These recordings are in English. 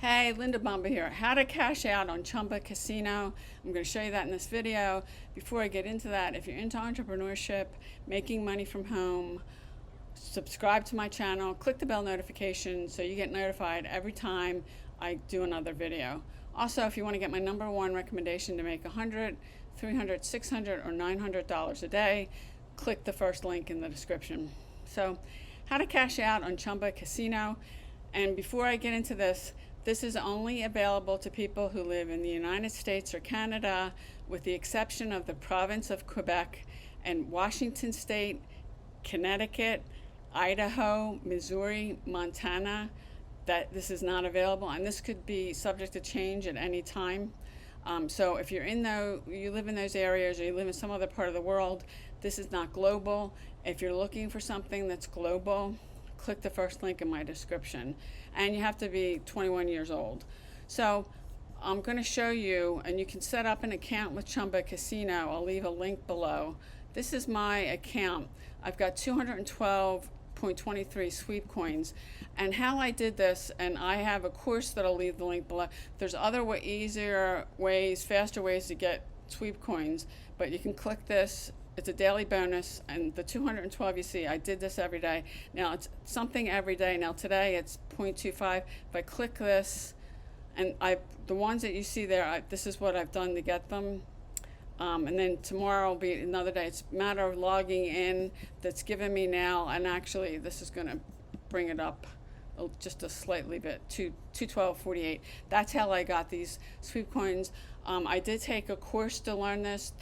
Hey, Linda Bomba here. How to cash out on Chumba Casino. I'm going to show you that in this video. Before I get into that, if you're into entrepreneurship, making money from home, subscribe to my channel, click the bell notification so you get notified every time I do another video. Also, if you want to get my #1 recommendation to make $100, $300, $600, or $900 a day, click the first link in the description. So, how to cash out on Chumba Casino. And before I get into this, this is only available to people who live in the United States or Canada, with the exception of the province of Quebec and Washington State, Connecticut, Idaho, Missouri, Montana. That this is not available, and this could be subject to change at any time. So if you're you live in those areas, or you live in some other part of the world, this is not global. If you're looking for something that's global, click the first link in my description, and you have to be 21 years old. So I'm going to show you, and you can set up an account with Chumba Casino. I'll leave a link below. This is my account. I've got 212.23 sweep coins, and how I did this, and I have a course that I'll leave the link below. There's other easier ways, faster ways to get sweep coins, but you can click this. It's a daily bonus, and the 212 you see, I did this every day. Now it's something every day. Now today it's 0.25. If I click this, and the ones that you see there, this is what I've done to get them. And then tomorrow will be another day. It's a matter of logging in that's given me now, and actually this is going to bring it up just a slightly bit, 212.48. That's how I got these sweep coins. I did take a course to learn this.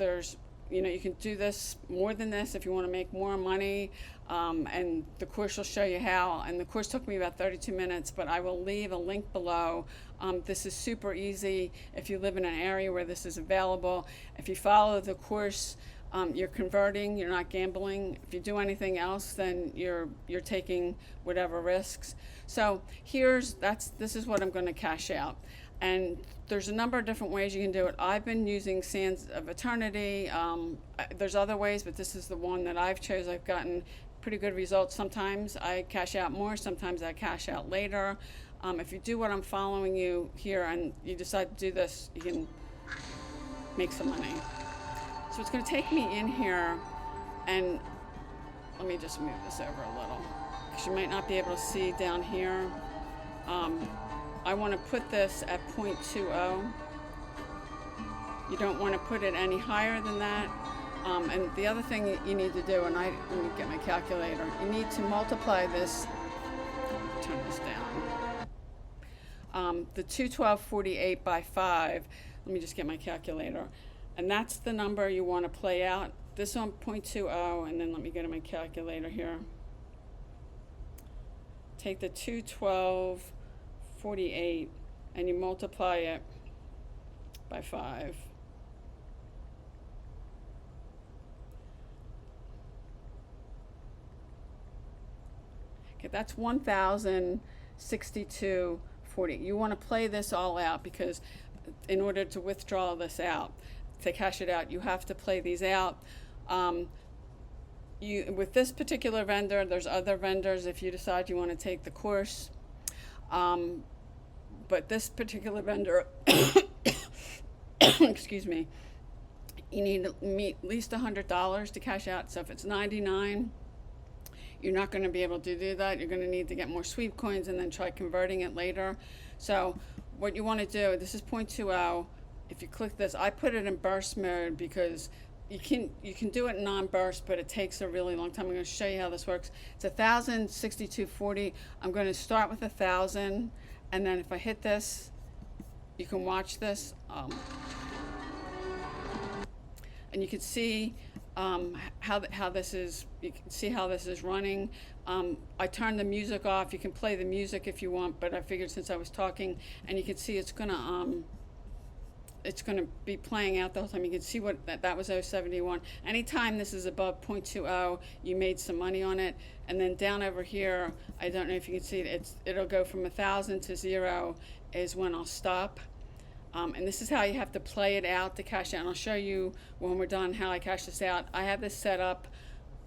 You can do this more than this if you want to make more money, and the course will show you how. And the course took me about 32 minutes, but I will leave a link below. This is super easy if you live in an area where this is available. If you follow the course, you're converting, you're not gambling. If you do anything else, then you're taking whatever risks. So this is what I'm going to cash out. And there's a number of different ways you can do it. I've been using Sands of Eternity. There's other ways, but this is the one that I've chosen. I've gotten pretty good results. Sometimes I cash out more, sometimes I cash out later. If you do what I'm following you here and you decide to do this, you can make some money. So it's going to take me in here, and let me just move this over a little, because you might not be able to see down here. I want to put this at 0.20. You don't want to put it any higher than that. And the other thing you need to do, and let me get my calculator, you need to multiply this, turn this down, the 212.48 by 5. Let me just get my calculator. And that's the number you want to play out. This on 0.20, and then let me get my calculator here. Take the 212.48 and you multiply it by 5. Okay, that's 1,062.40. You want to play this all out, because in order to withdraw this out, to cash it out, you have to play these out. With this particular vendor, there's other vendors if you decide you want to take the course. But this particular vendor, excuse me, you need to meet at least $100 to cash out. So if it's 99, you're not going to be able to do that. You're going to need to get more sweep coins and then try converting it later. So what you want to do, this is 0.20. If you click this, I put it in burst mode because you can do it non-burst, but it takes a really long time. I'm going to show you how this works. It's 1,062.40. I'm going to start with 1,000, and then if I hit this, you can watch this, and you can see how this is. You can see how this is running. I turned the music off. You can play the music if you want, but I figured since I was talking, and you can see it's going to be playing out the whole time. You can see what that was 0.71. Anytime this is above 0.20, you made some money on it. And then down over here, I don't know if you can see it, it'll go from 1,000 to 0 is when I'll stop. And this is how you have to play it out to cash out. And I'll show you when we're done how I cash this out. I have this set up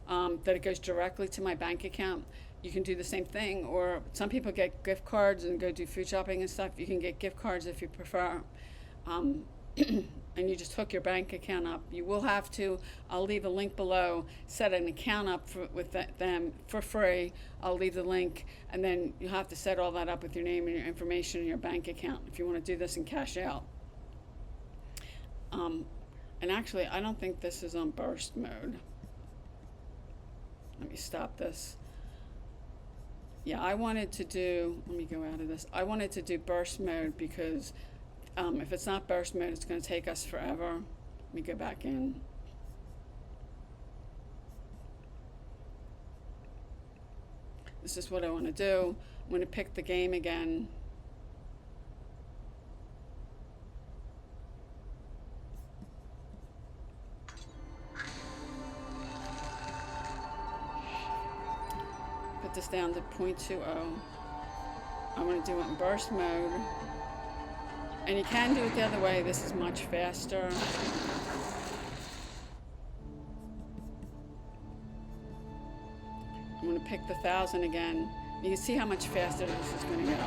that it goes directly to my bank account. you can do the same thing. Or some people get gift cards and go do food shopping and stuff. You can get gift cards if you prefer. And you just hook your bank account up. You will have to, I'll leave a link below, set an account up with them for free. I'll leave the link, and then you'll have to set all that up with your name and your information and your bank account if you want to do this and cash out. And actually, I don't think this is on burst mode. Let me stop this. Yeah, I wanted to do, let me go out of this. I wanted to do burst mode because if it's not burst mode, it's going to take us forever. Let me go back in. This is what I want to do. I'm going to pick the game again. Put this down to 0.20. I'm going to do it in burst mode. And you can do it the other way. This is much faster. I'm going to pick the 1,000 again. You can see how much faster this is going to go.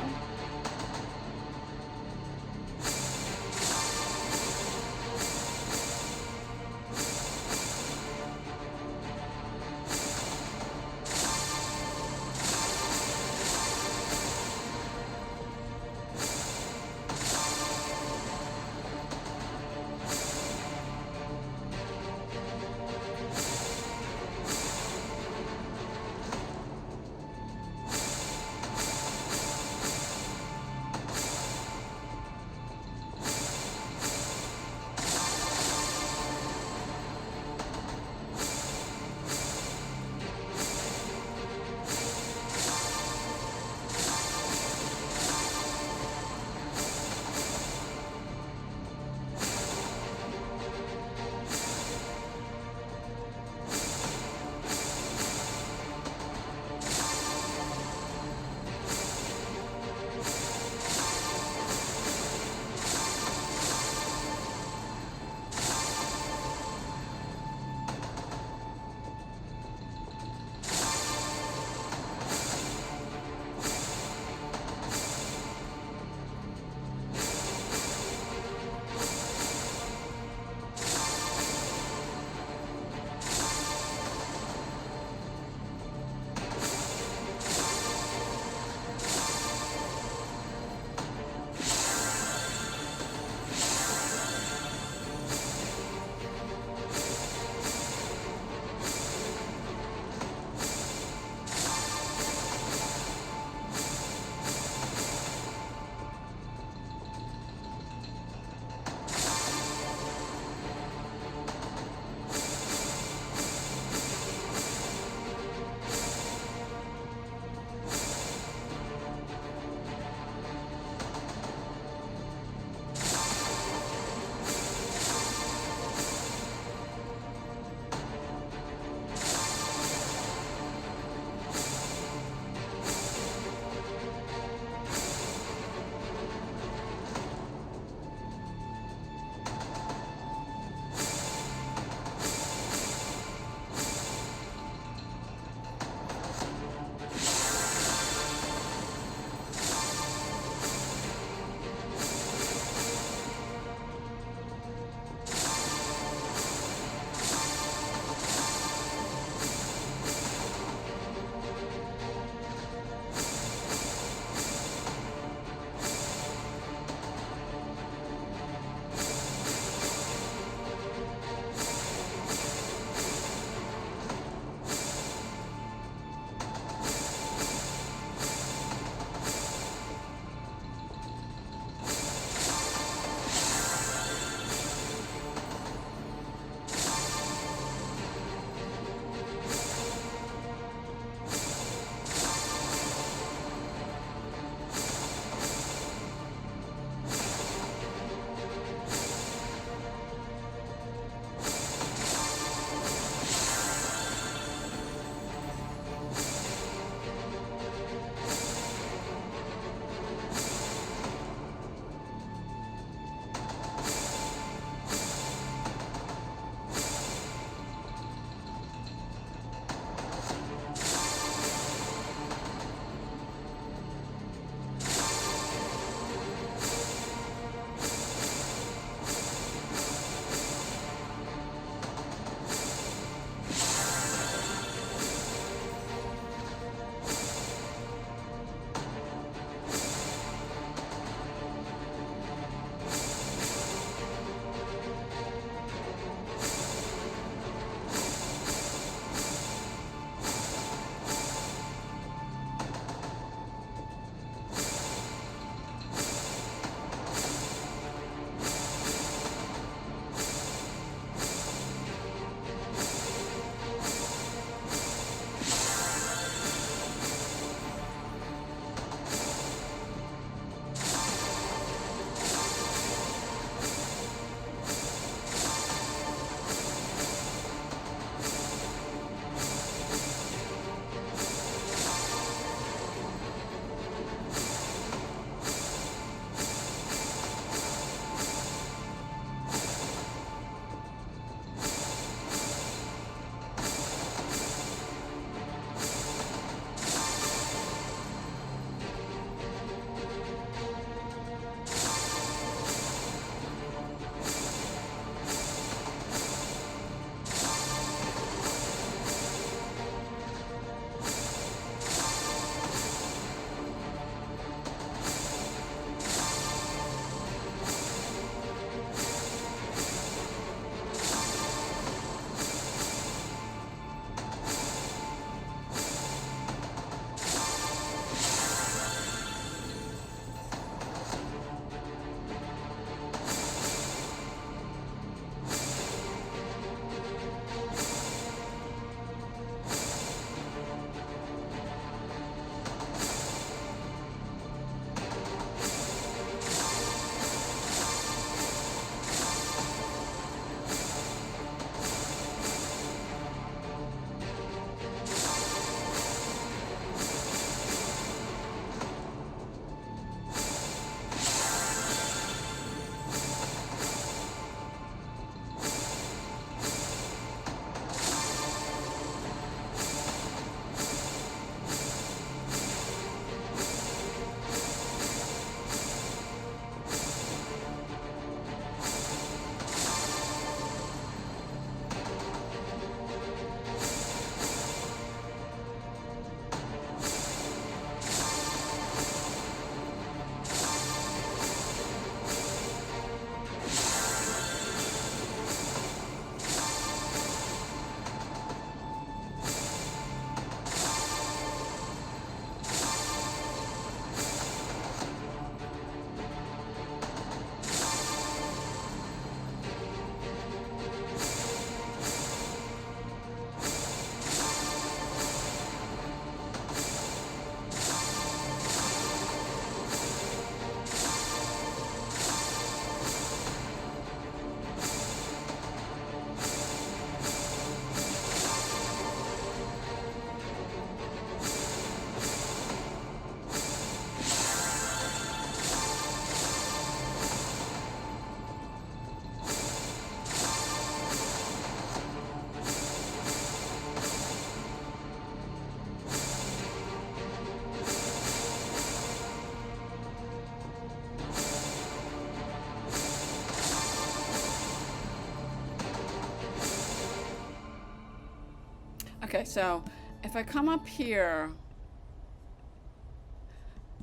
Okay, so if I come up here,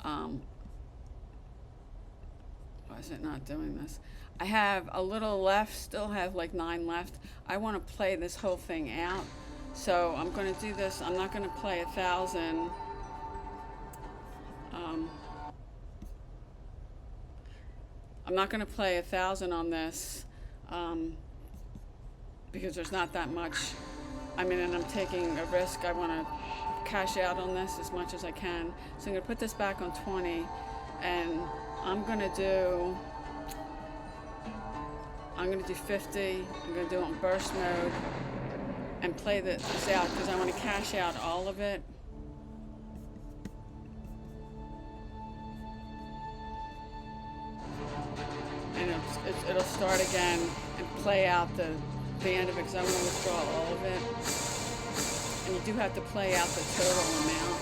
why is it not doing this? I have a little left, still have like 9 left. I want to play this whole thing out. So I'm going to do this. I'm not going to play 1,000. I'm not going to play 1,000 on this because there's not that much. I mean, and I'm taking a risk. I want to cash out on this as much as I can. So I'm going to put this back on 20, and I'm going to do 50. I'm going to do it on burst mode and play this out because I want to cash out all of it. And it'll start again and play out the end of it because I'm going to withdraw all of it. And you do have to play out the total amount.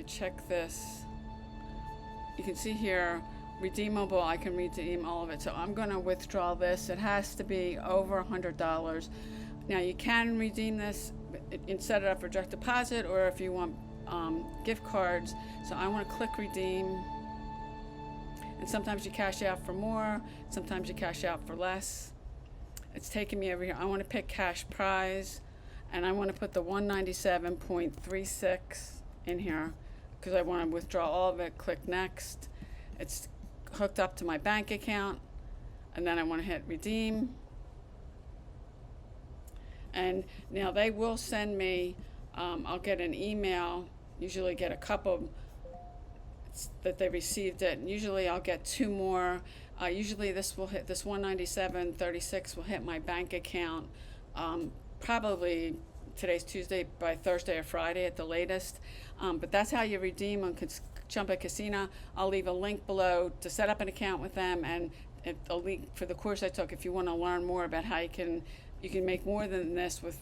Check this. You can see here, redeemable, I can redeem all of it. So I'm going to withdraw this. It has to be over $100. Now you can redeem this and set it up for direct deposit, or if you want gift cards. So I want to click redeem. And sometimes you cash out for more, sometimes you cash out for less. It's taking me over here. I want to pick cash prize, and I want to put the 197.36 in here, because I want to withdraw all of it. Click next. It's hooked up to my bank account, and then I want to hit redeem. And now they will send me, I'll get an email, usually get a couple that they received it, and usually I'll get 2 more. Usually this 197.36 will hit my bank account probably, today's Tuesday, by Thursday or Friday at the latest. But that's how you redeem on Chumba Casino. I'll leave a link below to set up an account with them, and a link for the course I took if you want to learn more about how you can make more than this with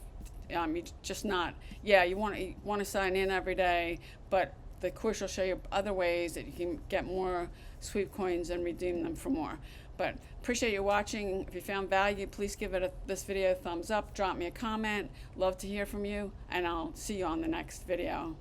you just not, you want to sign in every day, but the course will show you other ways that you can get more sweep coins and redeem them for more. But appreciate you watching. If you found value, please give this video a thumbs up, drop me a comment. Love to hear from you, and I'll see you on the next video.